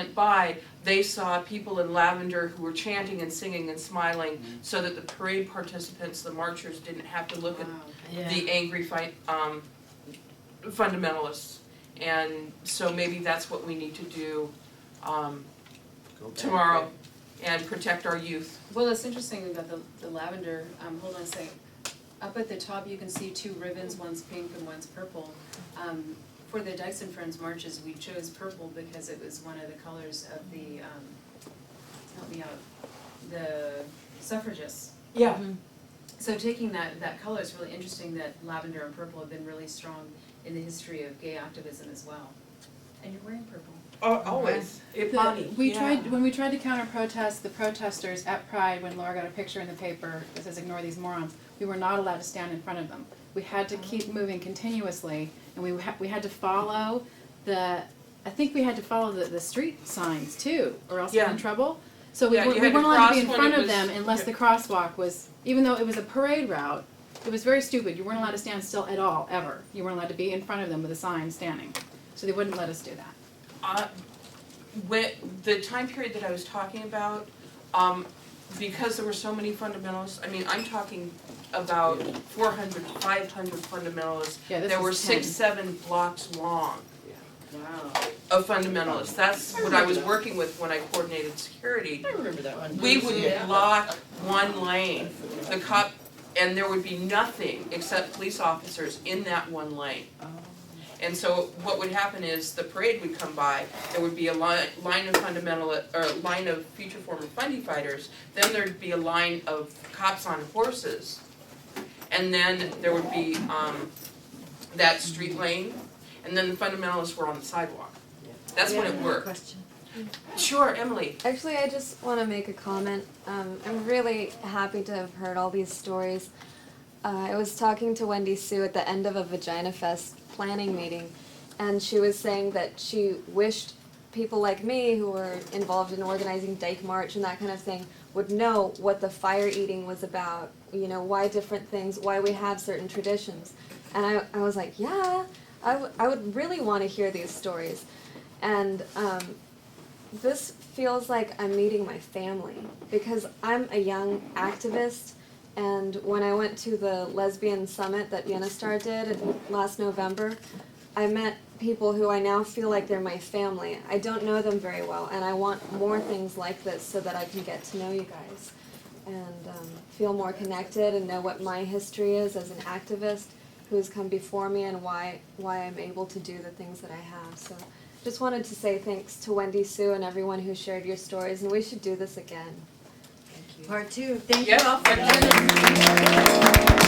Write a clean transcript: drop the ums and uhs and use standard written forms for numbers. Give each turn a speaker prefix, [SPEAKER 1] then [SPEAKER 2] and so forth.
[SPEAKER 1] went by, they saw people in lavender who were chanting and singing and smiling, so that the parade participants, the marchers, didn't have to look at the angry fundamentalists. And so maybe that's what we need to do tomorrow, and protect our youth.
[SPEAKER 2] Well, it's interesting about the lavender, hold on a second. Up at the top, you can see two ribbons, one's pink and one's purple. For the Dykes and Friends marches, we chose purple because it was one of the colors of the, help me out, the suffragists.
[SPEAKER 1] Yeah.
[SPEAKER 2] So taking that color is really interesting, that lavender and purple have been really strong in the history of gay activism as well. And you're wearing purple.
[SPEAKER 1] Always.
[SPEAKER 2] When we tried to counter protest the protesters at Pride, when Laura got a picture in the paper that says "Ignore these morons," we were not allowed to stand in front of them. We had to keep moving continuously, and we had to follow the street signs too, or else we were in trouble. So we weren't allowed to be in front of them unless the crosswalk was, even though it was a parade route. It was very stupid. You weren't allowed to stand still at all, ever. You weren't allowed to be in front of them with a sign standing. So they wouldn't let us do that.
[SPEAKER 1] When the time period that I was talking about, because there were so many fundamentalists, I mean, I'm talking about 400, 500 fundamentalists.
[SPEAKER 2] Yeah,
[SPEAKER 1] there were
[SPEAKER 2] 10.
[SPEAKER 1] 6-7 blocks long.
[SPEAKER 2] Wow.
[SPEAKER 1] Of fundamentalists. That's what I was working with when I coordinated security.
[SPEAKER 3] I remember that one.
[SPEAKER 1] We would block one lane. The cop, and there would be nothing except police officers in that one lane. And so what would happen is the parade would come by, there would be a line of line of future former fundie fighters, then there'd be a line of cops on horses, and then there would be that street lane, and then the fundamentalists were on the sidewalk. That's when it worked.
[SPEAKER 4] Question.
[SPEAKER 1] Sure, Emily.
[SPEAKER 4] Actually, I just want to make a comment. I'm really happy to have heard all these stories. I was talking to Wendy Sue at the end of a Vagina Fest planning meeting, and she was saying that she wished people like me who were involved in organizing Dyke March and that kind of thing would know what the fire eating was about, you know, why different things, why we have certain traditions. And I was like, yeah, I would really want to hear these stories. And this feels like I'm meeting my family, because I'm a young activist, and when I went to the lesbian summit that Yenistar did last November, I met people who I now feel like they're my family. I don't know them very well, and I want more things like this so that I can get to know you guys and feel more connected and know what my history is as an activist who's come before me and why I'm able to do the things that I have. So just wanted to say thanks to Wendy Sue and everyone who shared your stories, and we should do this again.
[SPEAKER 3] Thank you.
[SPEAKER 4] Part 2. Thank
[SPEAKER 1] Yeah.
[SPEAKER 4] you all for joining us.